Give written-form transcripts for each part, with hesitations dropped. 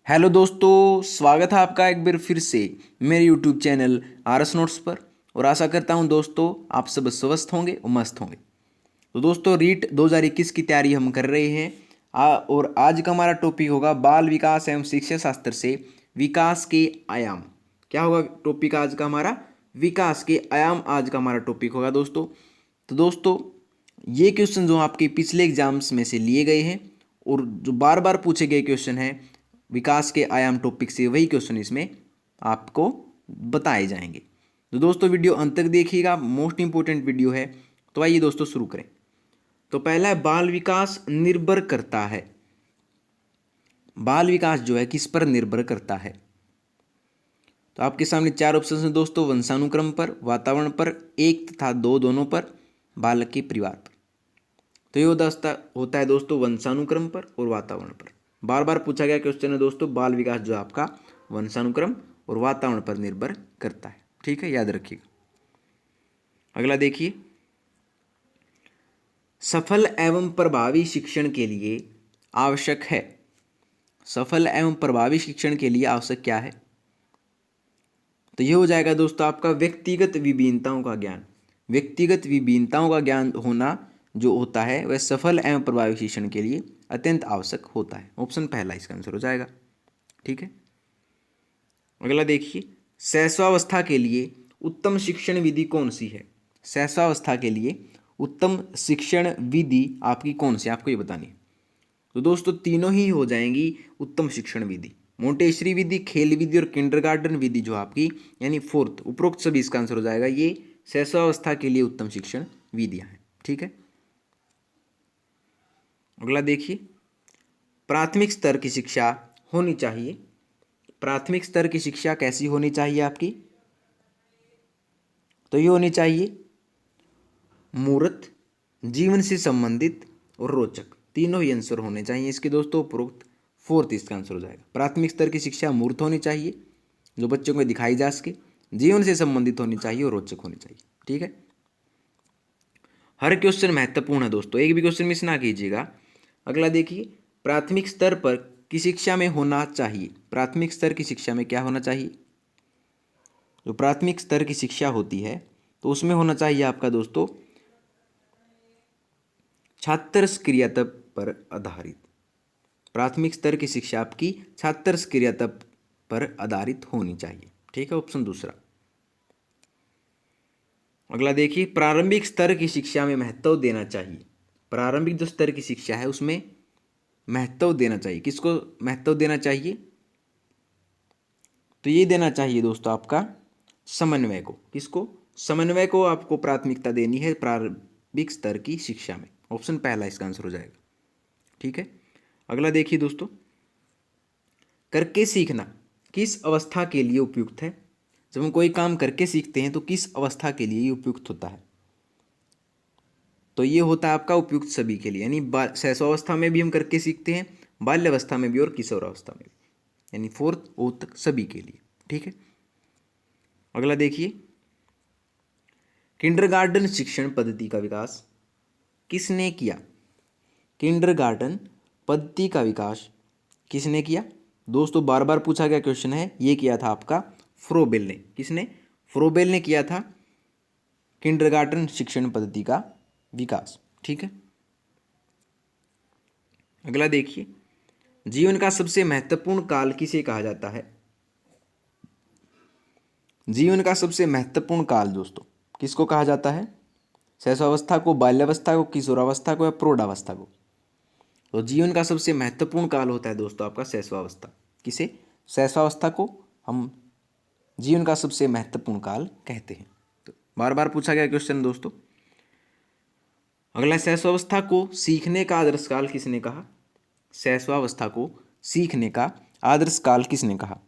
Hello दोस्तों, स्वागत है आपका एक बार फिर से मेरे यूट्यूब चैनल आरएस नोट्स पर। और आशा करता हूं दोस्तों आप सब स्वस्थ होंगे और मस्त होंगे। तो दोस्तों रीट 2021 की तैयारी हम कर रहे हैं। और आज का हमारा टॉपिक होगा बाल विकास एवं शिक्षा शास्त्र से विकास के आयाम। क्या होगा टॉपिक आज का हमारा? विकास के आयाम आज का हमारा टॉपिक होगा दोस्तों। तो दोस्तों ये क्वेश्चन जो आपके पिछले एग्जाम्स में से लिए गए हैं और जो बार बार पूछे गए क्वेश्चन हैं विकास के आयाम टॉपिक से, वही क्वेश्चन इसमें आपको बताए जाएंगे। तो दोस्तों वीडियो अंत तक देखिएगा, मोस्ट इंपॉर्टेंट वीडियो है। तो आइए दोस्तों शुरू करें। तो पहला है बाल विकास निर्भर करता है। बाल विकास जो है किस पर निर्भर करता है? तो आपके सामने चार ऑप्शन हैं दोस्तों, वंशानुक्रम पर, वातावरण पर, एक तथा दो दोनों पर, बालक के परिवार पर। तो ये होता है दोस्तों वंशानुक्रम पर और वातावरण पर। बार बार पूछा गया क्वेश्चन है दोस्तों, बाल विकास जो आपका वंशानुक्रम और वातावरण पर निर्भर करता है। ठीक है, याद रखिएगा। अगला देखिए, सफल एवं प्रभावी शिक्षण के लिए आवश्यक है। सफल एवं प्रभावी शिक्षण के लिए आवश्यक क्या है? तो ये हो जाएगा दोस्तों आपका व्यक्तिगत विभिन्नताओं का ज्ञान। व्यक्तिगत विभिन्नताओं का ज्ञान होना जो होता है वह सफल एवं प्रभावी शिक्षण के लिए अत्यंत आवश्यक होता है। ऑप्शन पहला इसका आंसर हो जाएगा। ठीक है, अगला देखिए, शैशवावस्था के लिए उत्तम शिक्षण विधि कौन सी है? शैशवावस्था के लिए उत्तम शिक्षण विधि आपकी कौन सी, आपको ये बतानी है। तो दोस्तों तीनों ही हो जाएंगी उत्तम शिक्षण विधि। मोंटेसरी विधि, खेल विधि और किंडरगार्टन विधि जो आपकी यानी फोर्थ, उपरोक्त सभी इसका आंसर हो जाएगा। ये शैशवावस्था के लिए उत्तम शिक्षण विधियां हैं। ठीक है, अगला देखिए, प्राथमिक स्तर की शिक्षा होनी चाहिए। प्राथमिक स्तर की शिक्षा कैसी होनी चाहिए आपकी? तो ये होनी चाहिए मूर्त, जीवन से संबंधित और रोचक। तीनों ही आंसर होने चाहिए इसके दोस्तों। उपरोक्त फोर्थ इसका आंसर हो जाएगा। प्राथमिक स्तर की शिक्षा मूर्त होनी चाहिए, जो बच्चों को दिखाई जा सके, जीवन से संबंधित होनी चाहिए और रोचक होनी चाहिए। ठीक है, हर क्वेश्चन महत्वपूर्ण है दोस्तों, एक भी क्वेश्चन मिस ना कीजिएगा। अगला देखिए, प्राथमिक स्तर पर की शिक्षा में होना चाहिए। प्राथमिक स्तर की शिक्षा में क्या होना चाहिए? जो प्राथमिक स्तर की शिक्षा होती है तो उसमें होना चाहिए आपका दोस्तों छात्र क्रियातब पर आधारित। प्राथमिक स्तर की शिक्षा आपकी छात्र क्रियातब पर आधारित होनी चाहिए। ठीक है, ऑप्शन दूसरा। अगला देखिए, प्रारंभिक स्तर की शिक्षा में महत्व देना चाहिए। प्रारंभिक जो स्तर की शिक्षा है उसमें महत्व देना चाहिए। किसको महत्व देना चाहिए? तो ये देना चाहिए दोस्तों आपका समन्वय को। किसको? समन्वय को आपको प्राथमिकता देनी है प्रारंभिक स्तर की शिक्षा में। ऑप्शन पहला इसका आंसर हो जाएगा। ठीक है, अगला देखिए दोस्तों, करके सीखना किस अवस्था के लिए उपयुक्त है? जब हम कोई काम करके सीखते हैं तो किस अवस्था के लिए उपयुक्त होता है? तो ये होता है आपका उपयुक्त सभी के लिए, यानी शैशवावस्था में भी हम करके सीखते हैं, बाल्यावस्था में भी और किशोरावस्था में भी, यानी फोर्थ ओ तक सभी के लिए। ठीक है, अगला देखिए, किंडरगार्टन शिक्षण पद्धति का विकास किसने किया? किंडरगार्टन पद्धति का विकास किसने किया? दोस्तों बार बार पूछा गया क्वेश्चन है, ये किया था आपका फ्रोबेल ने। किसने? फ्रोबेल ने किया था किंडरगार्टन शिक्षण पद्धति का विकास। ठीक है, अगला देखिए, जीवन का सबसे महत्वपूर्ण काल किसे कहा जाता है? जीवन का सबसे महत्वपूर्ण काल दोस्तों किसको कहा जाता है? शैशवावस्था को, बाल्यावस्था को, किशोरावस्था को या प्रौढ़ावस्था को? तो जीवन का सबसे महत्वपूर्ण काल होता है दोस्तों आपका शैशवावस्था। किसे? शैशवावस्था को हम जीवन का सबसे महत्वपूर्ण काल कहते हैं। तो बार बार पूछा गया क्वेश्चन दोस्तों। अगला, शैशवावस्था को सीखने का आदर्श काल किसने कहा? शैशवावस्था को सीखने का आदर्श काल किसने कहा?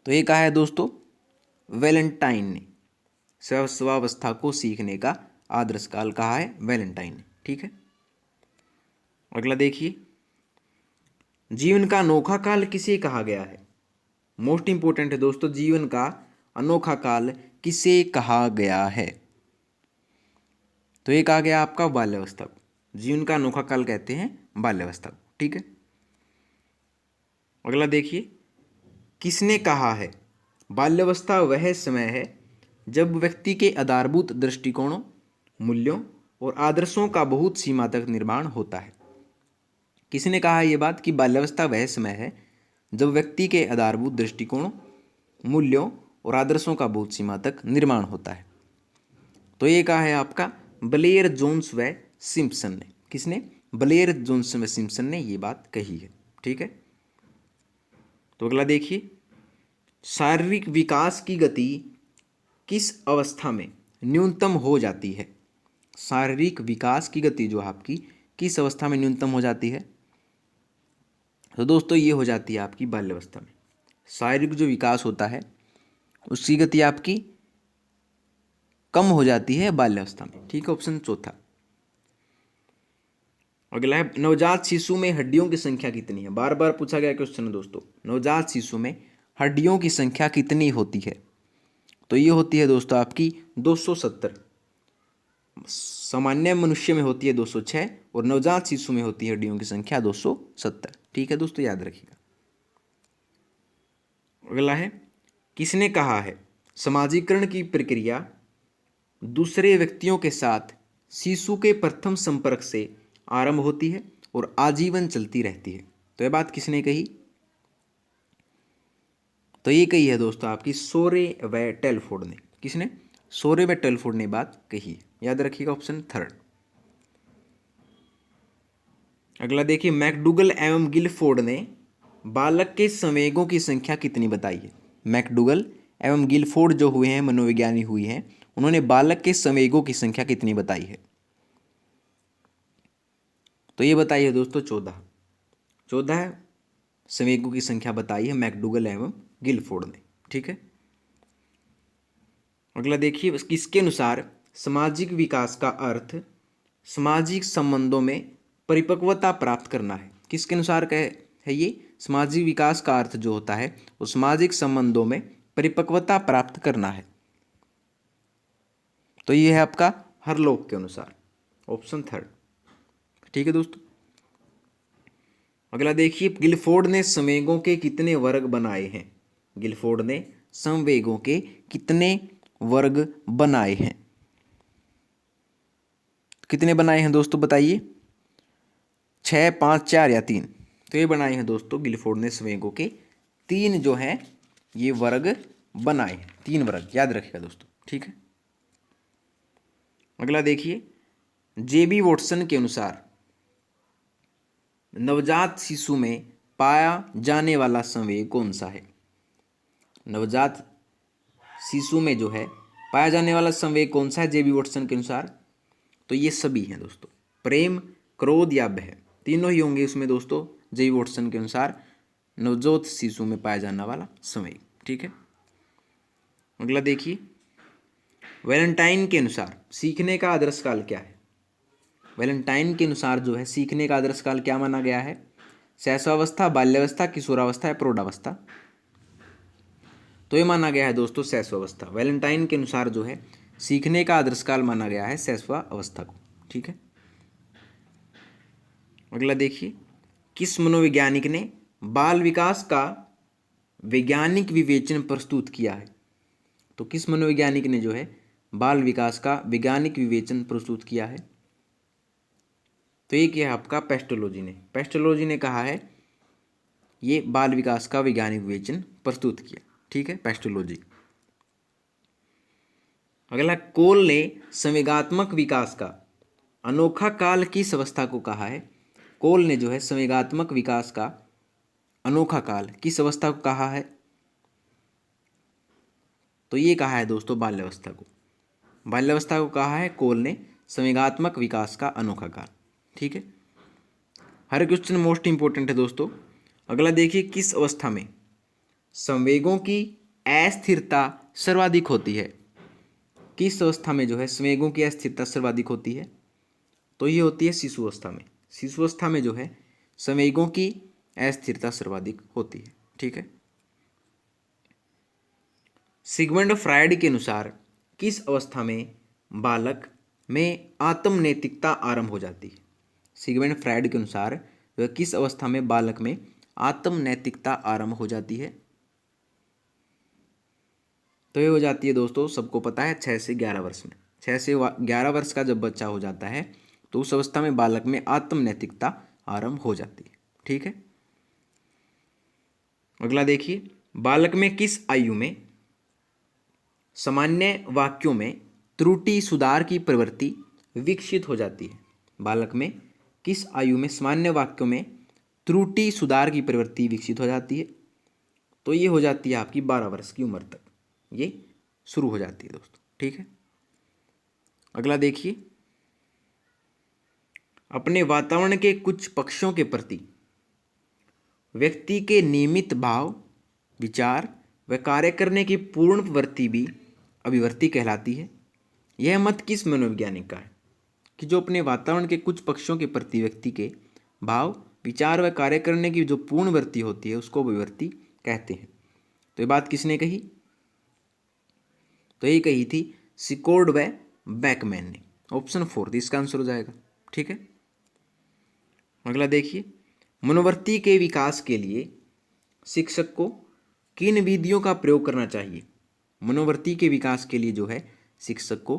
तो ये कहा है दोस्तों वैलेंटाइन ने। शैशवावस्था को सीखने का आदर्श काल कहा है वैलेंटाइन ने। ठीक है, अगला देखिए, जीवन का अनोखा काल किसे कहा गया है? मोस्ट इंपोर्टेंट है दोस्तों, जीवन का अनोखा काल किसे कहा गया है? तो ये कहा गया आपका बाल्यावस्था को। जीवन का अनोखा काल कहते हैं बाल्यावस्था को। ठीक है, अगला देखिए, किसने कहा है बाल्यावस्था वह समय है जब व्यक्ति के आधारभूत दृष्टिकोणों, मूल्यों और आदर्शों का बहुत सीमा तक निर्माण होता है। किसने कहा ये बात कि बाल्यावस्था वह समय है जब व्यक्ति के आधारभूत दृष्टिकोणों, मूल्यों और आदर्शों का बहुत सीमा तक निर्माण होता है? तो ये कहा है आपका ब्लेयर जोन्स व सिम्पसन ने। किसने? ब्लेयर जोन्स व सिम्पसन ने ये बात कही है। ठीक है, तो अगला देखिए, शारीरिक विकास की गति किस अवस्था में न्यूनतम हो जाती है? शारीरिक विकास की गति जो आपकी किस अवस्था में न्यूनतम हो जाती है? तो दोस्तों ये हो जाती है आपकी बाल्यावस्था में। शारीरिक जो विकास होता है उसकी गति आपकी कम हो जाती है बाल्यावस्था में। ठीक है, ऑप्शन चौथा। अगला है, नवजात शिशु में हड्डियों की संख्या कितनी है? बार बार पूछा गया क्वेश्चन है दोस्तों, नवजात शिशु में हड्डियों की संख्या कितनी होती है? तो ये होती है दोस्तों आपकी 270। सामान्य मनुष्य में होती है 206 और नवजात शिशु में होती है हड्डियों की संख्या 270। ठीक है दोस्तों, याद रखिएगा। अगला है, किसने कहा है समाजीकरण की प्रक्रिया दूसरे व्यक्तियों के साथ शिशु के प्रथम संपर्क से आरंभ होती है और आजीवन चलती रहती है? तो यह बात किसने कही? तो ये कही है दोस्तों आपकी सोरे व टेलफोर्ड ने। किसने? सोरे व टेलफोर्ड ने बात कही है। याद रखिएगा, ऑप्शन थर्ड। अगला देखिए, मैकडूगल एवं गिलफोर्ड ने बालक के संवेगों की संख्या कितनी बताई है? मैकडूगल एवं गिलफोर्ड जो हुए हैं, मनोविज्ञानी हुई हैं, उन्होंने बालक के संवेगों की संख्या कितनी बताई है? तो ये बताई है दोस्तों 14 संवेगों की संख्या बताई है मैकडूगल एवं गिलफोर्ड ने। ठीक है, अगला देखिए, किसके अनुसार सामाजिक विकास का अर्थ सामाजिक संबंधों में परिपक्वता प्राप्त करना है? किसके अनुसार कहे है ये? सामाजिक विकास का अर्थ जो होता है वो सामाजिक संबंधों में परिपक्वता प्राप्त करना है। तो ये है आपका हरलोक के अनुसार, ऑप्शन थर्ड। ठीक है दोस्तों, अगला देखिए, गिलफोर्ड ने संवेगों के कितने वर्ग बनाए हैं? गिलफोर्ड ने संवेगों के कितने वर्ग बनाए हैं? कितने बनाए हैं दोस्तों बताइए? 6, 5, 4 या 3? तो ये बनाए हैं दोस्तों गिलफोर्ड ने संवेगों के 3 जो है ये वर्ग बनाए हैं। 3 वर्ग, याद रखिएगा दोस्तों। ठीक है, अगला देखिए, जेबी वॉटसन के अनुसार नवजात शिशु में पाया जाने वाला संवेग कौन सा है? नवजात शिशु में जो है पाया जाने वाला संवेग कौन सा है जेबी वॉटसन के अनुसार? तो ये सभी हैं दोस्तों, प्रेम, क्रोध या भय, तीनों ही होंगे इसमें दोस्तों जेबी वॉटसन के अनुसार नवजात शिशु में पाया जाने वाला संवेग। ठीक है, अगला देखिए, वैलेंटाइन के अनुसार सीखने का आदर्श काल क्या है? वैलेंटाइन के अनुसार जो है सीखने का आदर्श काल क्या माना गया है? शैशवावस्था, बाल्यावस्था, किशोरावस्था या प्रौढ़ावस्था? तो ये माना गया है दोस्तों शैशवावस्था। वैलेंटाइन के अनुसार जो है सीखने का आदर्श काल माना गया है शैशवावस्था को। ठीक है, अगला देखिए, किस मनोवैज्ञानिक ने बाल विकास का वैज्ञानिक विवेचन प्रस्तुत किया है? तो किस मनोवैज्ञानिक ने जो है बाल विकास का वैज्ञानिक विवेचन प्रस्तुत किया है? तो ये क्या है आपका पेस्टोलॉजी ने। पेस्टोलॉजी ने कहा है ये बाल विकास का वैज्ञानिक विवेचन प्रस्तुत किया। ठीक है, पेस्टोलॉजी। अगला, कोल ने संवेगात्मक विकास का अनोखा काल किस अवस्था को कहा है? कोल ने जो है संवेगात्मक विकास का अनोखा काल किस अवस्था को कहा है? तो ये कहा है दोस्तों बाल्यावस्था को। बाल्यावस्था को कहा है कोल ने संवेगात्मक विकास का अनोखा काल। ठीक है, हर क्वेश्चन मोस्ट इंपॉर्टेंट है दोस्तों। अगला देखिए, किस अवस्था में संवेगों की अस्थिरता सर्वाधिक होती है? किस अवस्था में जो है संवेगों की अस्थिरता सर्वाधिक होती है? तो ये होती है शिशु अवस्था में। शिशु अवस्था में जो है संवेगों की अस्थिरता सर्वाधिक होती है। ठीक है, सिगमंड फ्रायड के अनुसार किस अवस्था में बालक में आत्म नैतिकता आरंभ हो जाती है? सिगमंड फ्रायड के अनुसार किस अवस्था में बालक में आत्म नैतिकता आरंभ हो जाती है। तो ये हो जाती है दोस्तों, सबको पता है 6 से 11 वर्ष में। 6 से 11 वर्ष का जब बच्चा हो जाता है तो उस अवस्था में बालक में आत्म नैतिकता आरंभ हो जाती है। ठीक है, अगला देखिए, बालक में किस आयु में सामान्य वाक्यों में त्रुटि सुधार की प्रवृत्ति विकसित हो जाती है? बालक में किस आयु में सामान्य वाक्यों में त्रुटि सुधार की प्रवृत्ति विकसित हो जाती है? तो ये हो जाती है आपकी 12 वर्ष की उम्र तक ये शुरू हो जाती है दोस्तों। ठीक है, अगला देखिए, अपने वातावरण के कुछ पक्षों के प्रति व्यक्ति के नियमित भाव, विचार व कार्य करने की पूर्ण प्रवृत्ति भी अभिवृत्ति कहलाती है। यह मत किस मनोवैज्ञानिक का है कि जो अपने वातावरण के कुछ पक्षों के प्रति व्यक्ति के भाव, विचार व कार्य करने की जो पूर्ण वृत्ति होती है उसको अभिवृत्ति कहते हैं। तो ये बात किसने कही? तो ये कही थी सिकोर्ड व बैकमैन ने। ऑप्शन 4 इसका आंसर हो जाएगा। ठीक है, अगला देखिए, मनोवृत्ति के विकास के लिए शिक्षक को किन विधियों का प्रयोग करना चाहिए? मनोवृत्ति के विकास के लिए जो है शिक्षक को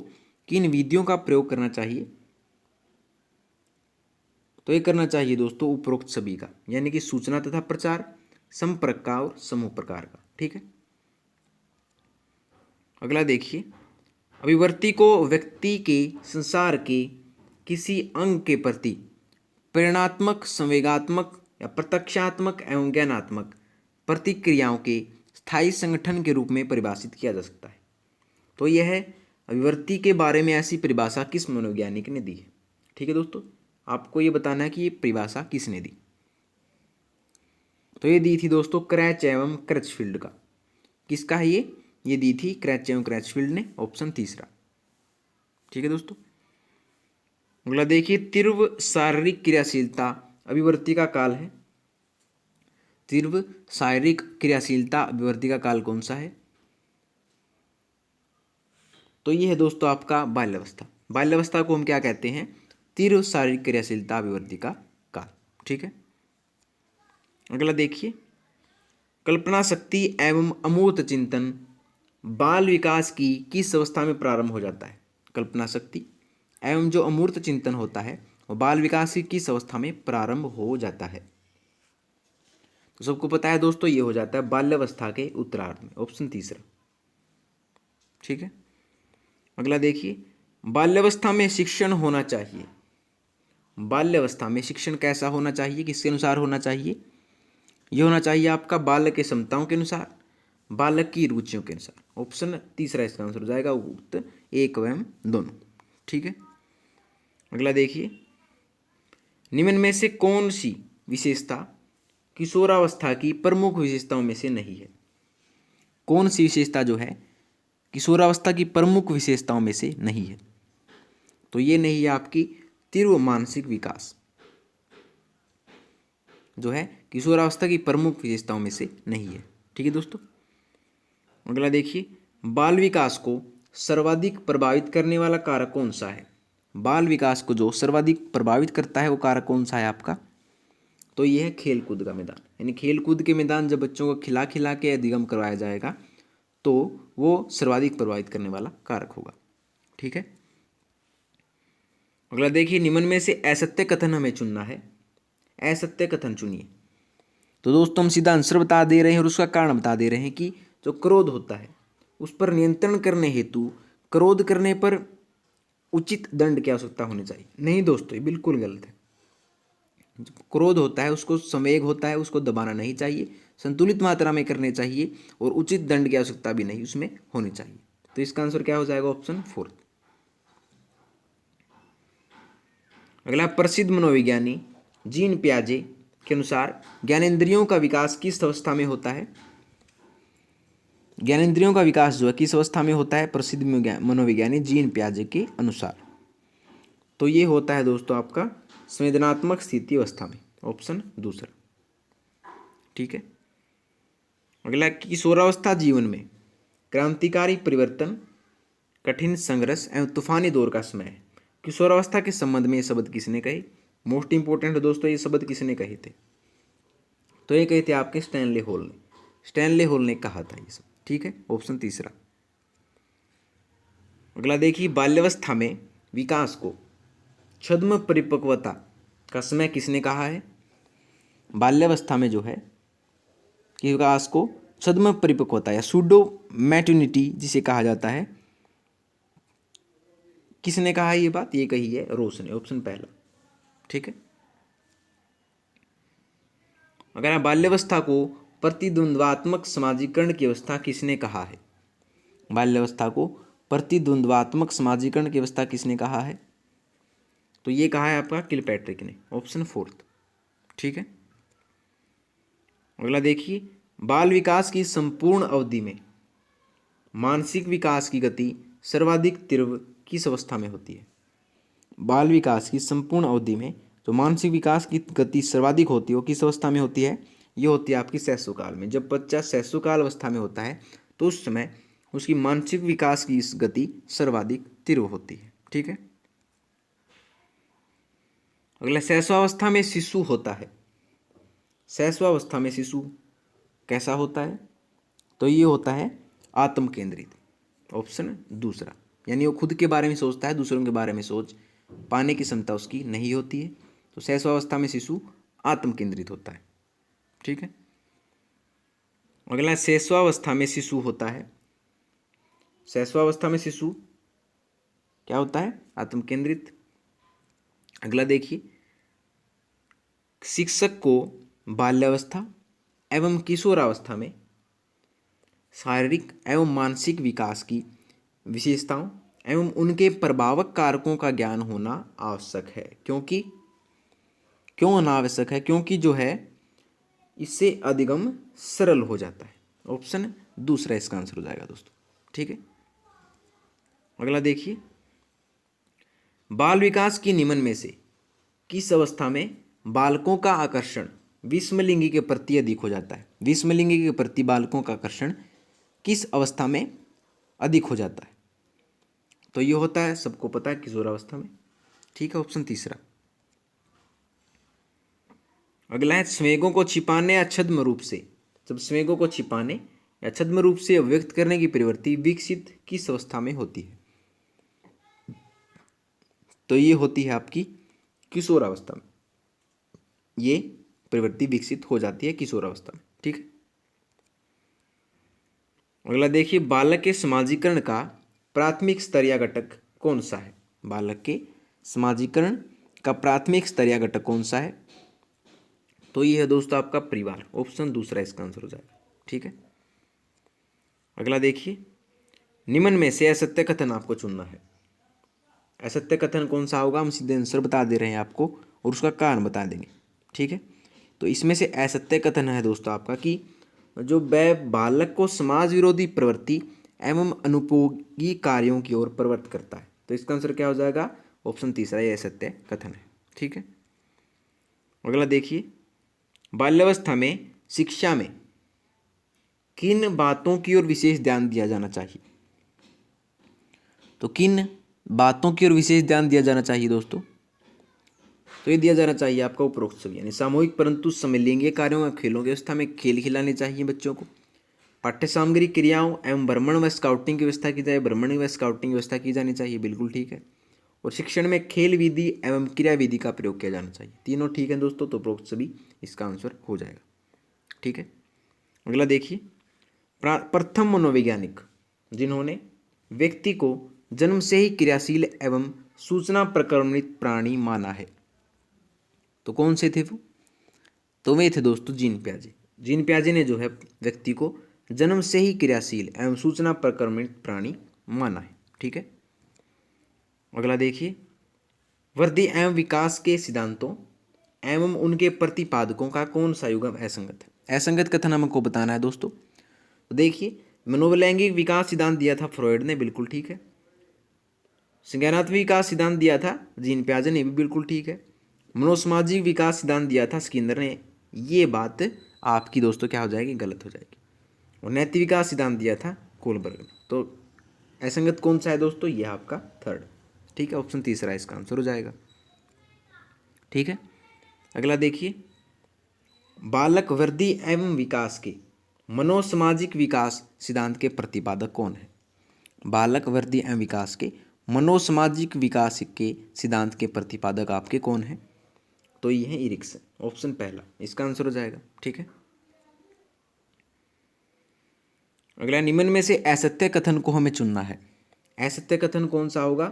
किन विधियों का प्रयोग करना चाहिए? तो ये करना चाहिए दोस्तों उपरोक्त सभी का, यानी कि सूचना तथा प्रचार, संपर्क का और समूह प्रकार का। ठीक है, अगला देखिए, अभिवृत्ति को व्यक्ति के संसार के किसी अंग के प्रति प्रेरणात्मक, संवेगात्मक या प्रत्यक्षात्मक एवं ज्ञानात्मक प्रतिक्रियाओं के स्थायी संगठन के रूप में परिभाषित किया जा सकता है। तो यह है अभिवृत्ति के बारे में ऐसी परिभाषा किस मनोवैज्ञानिक ने दी है? ठीक है दोस्तों, आपको ये बताना है कि ये परिभाषा किसने दी। तो ये दी थी दोस्तों क्रैच एवं क्रचफील्ड का। किसका है ये दी थी क्रैच एवं क्रचफील्ड ने। ऑप्शन 3। ठीक है दोस्तों, अगला देखिए, तीव्र शारीरिक क्रियाशीलता अभिवृत्ति का काल है। तीव्र शारीरिक क्रियाशीलता अभिवृत्ति का काल कौन सा है? तो ये है दोस्तों आपका बाल्यावस्था। बाल्यावस्था को हम क्या कहते हैं? तीव्र शारीरिक क्रियाशीलता अभिवृत्ति का काल। ठीक है, अगला देखिए, कल्पना शक्ति एवं अमूर्त चिंतन बाल विकास की किस अवस्था में प्रारंभ हो जाता है? कल्पना शक्ति एवं जो अमूर्त चिंतन होता है वो बाल विकास की किस अवस्था में प्रारंभ हो जाता है? तो सबको पता है दोस्तों ये हो जाता है बाल्यावस्था के उत्तरार्ध में। ऑप्शन 3। ठीक है, अगला देखिए, बाल्यावस्था में शिक्षण होना चाहिए। बाल्यावस्था में शिक्षण कैसा होना चाहिए, किसके अनुसार होना चाहिए? ये होना चाहिए आपका बालक के क्षमताओं के अनुसार, बालक की रुचियों के अनुसार। ऑप्शन 3 इसका आंसर हो जाएगा, उक्त 1 एवं दोनों। ठीक है, अगला देखिए, निम्न में से कौन सी विशेषता किशोरावस्था की प्रमुख विशेषताओं में से नहीं है? कौन सी विशेषता जो है किशोरावस्था की प्रमुख विशेषताओं में से नहीं है? तो ये नहीं है आपकी तीव्र मानसिक विकास, जो है किशोरावस्था की प्रमुख विशेषताओं में से नहीं है। ठीक है दोस्तों, अगला देखिए, बाल विकास को सर्वाधिक प्रभावित करने वाला कारक कौन सा है? बाल विकास को जो सर्वाधिक प्रभावित करता है वो कारक कौन सा है आपका? तो ये है खेल कूद का मैदान। यानी खेल कूद के मैदान जब बच्चों को खिला खिला के अधिगम करवाया जाएगा तो वो सर्वाधिक प्रभावित करने वाला कारक होगा। ठीक है, अगला देखिए, निम्न में से असत्य कथन हमें चुनना है। असत्य कथन चुनिए। तो दोस्तों हम सीधा आंसर बता दे रहे हैं और उसका कारण बता दे रहे हैं कि जो क्रोध होता है उस पर नियंत्रण करने हेतु क्रोध करने पर उचित दंड की आवश्यकता होनी चाहिए। नहीं दोस्तों, ये बिल्कुल गलत है। क्रोध होता है उसको, संवेग होता है उसको दबाना नहीं चाहिए, संतुलित मात्रा में करने चाहिए और उचित दंड की आवश्यकता भी नहीं उसमें होनी चाहिए। तो इसका आंसर क्या हो जाएगा? ऑप्शन 4। अगला, प्रसिद्ध मनोविज्ञानी जीन पियाजे के अनुसार ज्ञानेंद्रियों का विकास किस अवस्था में होता है? ज्ञानेंद्रियों का विकास जो है किस अवस्था में होता है प्रसिद्ध मनोविज्ञानी जीन पियाजे के अनुसार? तो ये होता है दोस्तों आपका संवेदनात्मक स्थिति अवस्था में। ऑप्शन 2। ठीक है, अगला, किशोरावस्था जीवन में क्रांतिकारी परिवर्तन, कठिन संघर्ष एवं तूफानी दौर का समय है। किशोरावस्था के संबंध में ये शब्द किसने कहे? मोस्ट इंपोर्टेंट दोस्तों, ये शब्द किसने कहे थे? तो ये कहे थे आपके स्टैनले होल ने। स्टैनले होल ने कहा था ये सब, ठीक है, ऑप्शन तीसरा। अगला देखिए, बाल्यावस्था में विकास को छद्म परिपक्वता का समय किसने कहा है? बाल्यावस्था में जो है कि विकास को छद्म परिपक्वता या सूडो मैटर्निटी जिसे कहा जाता है, किसने कहा है ये बात? ये कही है रोस ने, ऑप्शन पहला, ठीक है। अगर बाल्यावस्था को प्रतिद्वंद्वात्मक समाजीकरण की अवस्था किसने कहा है? बाल्यावस्था को प्रतिद्वंद्वात्मक समाजीकरण की अवस्था किसने कहा है? तो ये कहा है आपका किलपैट्रिक ने, ऑप्शन फोर्थ, ठीक है। अगला देखिए, बाल विकास की संपूर्ण अवधि में मानसिक विकास की गति सर्वाधिक तीव्र किस अवस्था में होती है? बाल विकास की संपूर्ण अवधि में जो मानसिक विकास की गति सर्वाधिक होती है वो किस अवस्था में होती है? ये होती है आपकी शैशवकाल में। जब बच्चा शैशवकाल अवस्था में होता है तो उस समय उसकी मानसिक विकास की इस गति सर्वाधिक तीव्र होती है, ठीक है। अगला, शैशवावस्था में शिशु होता है। शैशवावस्था में शिशु कैसा होता है? तो ये होता है आत्म केंद्रित, ऑप्शन दूसरा, यानी वो खुद के बारे में सोचता है, दूसरों के बारे में सोच पाने की क्षमता उसकी नहीं होती है। तो शैशवावस्था में शिशु आत्म केंद्रित होता है, ठीक है। अगला, शैशवावस्था में शिशु होता है। शैशवावस्था में शिशु क्या होता है? आत्म केंद्रित। अगला देखिए, शिक्षक को बाल्यावस्था एवं किशोरावस्था में शारीरिक एवं मानसिक विकास की विशेषताओं एवं उनके प्रभावक कारकों का ज्ञान होना आवश्यक है। क्यों अनावश्यक है? क्योंकि जो है इससे अधिगम सरल हो जाता है। ऑप्शन दूसरा इसका आंसर हो जाएगा दोस्तों, ठीक है। अगला देखिए, बाल विकास की निम्न में से किस अवस्था में बालकों का आकर्षण विषमलिंगी के प्रति अधिक हो जाता है? विषमलिंगी के प्रति बालकों का आकर्षण किस अवस्था में अधिक हो जाता है? तो ये होता है, सबको पता है, किशोरावस्था में, ठीक है, ऑप्शन तीसरा। अगला है, संवेगों को छिपाने या छद्म रूप से, जब संवेगों को छिपाने या छद्म रूप से व्यक्त करने की प्रवृत्ति विकसित किस अवस्था में होती है? तो ये होती है आपकी किशोरावस्था में, ये प्रवृत्ति विकसित हो जाती है किशोरावस्था में, ठीक है। अगला देखिए, बालक के समाजीकरण का प्राथमिक स्तर या घटक कौन सा है? बालक के समाजीकरण का प्राथमिक स्तर या घटक कौन सा है? तो ये है दोस्तों आपका परिवार, ऑप्शन दूसरा इसका आंसर हो जाएगा, ठीक है। अगला देखिए, निम्न में से असत्य कथन आपको चुनना है। असत्य कथन कौन सा होगा? हम सीधे आंसर बता दे रहे हैं आपको और उसका कारण बता देंगे, ठीक है। तो इसमें से असत्य कथन है दोस्तों आपका कि जो वह बालक को समाज विरोधी प्रवृत्ति एवं अनुपयोगी कार्यों की ओर प्रवृत्त करता है। तो इसका आंसर क्या हो जाएगा? ऑप्शन तीसरा, ये असत्य कथन है, ठीक है। अगला देखिए, बाल्यावस्था में शिक्षा में किन बातों की ओर विशेष ध्यान दिया जाना चाहिए? तो किन बातों की ओर विशेष ध्यान दिया जाना चाहिए दोस्तों? तो ये दिया जाना चाहिए आपका उपरोक्त सभी, यानी सामूहिक परंतु समलिंगी कार्यों और खेलों की व्यवस्था में खेल खिलाने चाहिए बच्चों को। पाठ्य सामग्री क्रियाओं एवं भ्रमण व स्काउटिंग की व्यवस्था की जाए, भ्रमण व स्काउटिंग की व्यवस्था की जानी चाहिए, बिल्कुल ठीक है। और शिक्षण में खेल विधि एवं क्रिया विधि का प्रयोग किया जाना चाहिए, तीनों ठीक है दोस्तों। तो उपरोक्त सभी इसका आंसर हो जाएगा, ठीक है। अगला देखिए, प्रथम मनोवैज्ञानिक जिन्होंने व्यक्ति को जन्म से ही क्रियाशील एवं सूचना प्रक्रमित प्राणी माना है, तो कौन से थे वो? तो वे थे दोस्तों जीन पियाजे। जीन पियाजे ने जो है व्यक्ति को जन्म से ही क्रियाशील एवं सूचना प्रक्रमित प्राणी माना है, ठीक है। अगला देखिए, वृद्धि एवं विकास के सिद्धांतों एवं उनके प्रतिपादकों का कौन सा युग्म असंगत है? असंगत कथन हमको बताना है दोस्तों। तो देखिए, मनोवैज्ञानिक विकास सिद्धांत दिया था फ्रॉयड ने, बिल्कुल ठीक है। संज्ञानात्मक विकास सिद्धांत दिया था जीन पियाजे ने, भी बिल्कुल ठीक है। मनोसामाजिक विकास सिद्धांत दिया था स्किनर ने, ये बात आपकी दोस्तों क्या हो जाएगी? गलत हो जाएगी। और नैतिक विकास सिद्धांत दिया था कोलबर्ग ने। तो असंगत कौन सा है दोस्तों? यह आपका थर्ड, ठीक है, ऑप्शन तीसरा इसका आंसर हो जाएगा, ठीक है। अगला देखिए, बालक वृद्धि एवं विकास के मनोसामाजिक विकास सिद्धांत के प्रतिपादक कौन है? बालक वृद्धि एवं विकास के मनोसामाजिक विकास के सिद्धांत के प्रतिपादक आपके कौन है? तो ये है इरिक्सन, ऑप्शन पहला इसका आंसर हो जाएगा। ठीक है, अगला, निम्न में से असत्य कथन को हमें चुनना है। असत्य कथन कौन सा होगा?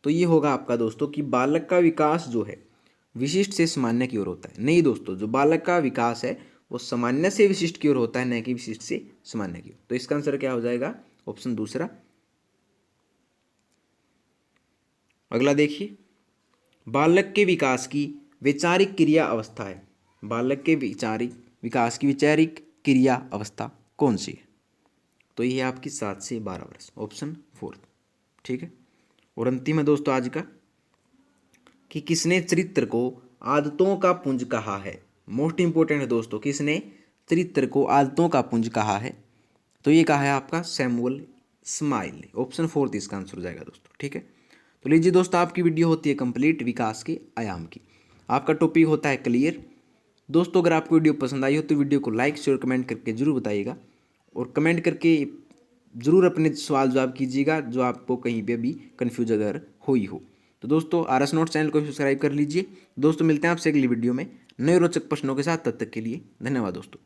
तो ये होगा आपका दोस्तों कि बालक का विकास जो है विशिष्ट से सामान्य की ओर होता है। नहीं दोस्तों, जो बालक का विकास है वो सामान्य से विशिष्ट की ओर होता है, न कि विशिष्ट से सामान्य की ओर। तो इसका आंसर क्या हो जाएगा? ऑप्शन दूसरा। अगला देखिए, बालक के विकास की वैचारिक क्रिया अवस्था है। बालक के विकास की वैचारिक क्रिया अवस्था कौन सी है? तो ये है आपकी 7 से 12 वर्ष, ऑप्शन फोर्थ। ठीक है, और अंतिम है दोस्तों आज का कि किसने चरित्र को आदतों का पुंज कहा है? मोस्ट इंपोर्टेंट है दोस्तों, किसने चरित्र को आदतों का पुंज कहा है? तो ये कहा है आपका सैमुअल स्माइल ने, ऑप्शन फोर्थ इसका आंसर हो जाएगा दोस्तों। ठीक है, तो लीजिए दोस्तों, आपकी वीडियो होती है कंप्लीट विकास के आयाम की, आपका टॉपिक होता है क्लियर। दोस्तों अगर आपको वीडियो पसंद आई हो तो वीडियो को लाइक शेयर कमेंट करके जरूर बताइएगा, और कमेंट करके ज़रूर अपने सवाल जवाब कीजिएगा जो आपको कहीं पे भी कन्फ्यूज अगर हुई हो। तो दोस्तों आरएस नोट्स चैनल को सब्सक्राइब कर लीजिए। दोस्तों मिलते हैं आपसे अगली वीडियो में नए रोचक प्रश्नों के साथ, तब तक के लिए धन्यवाद दोस्तों।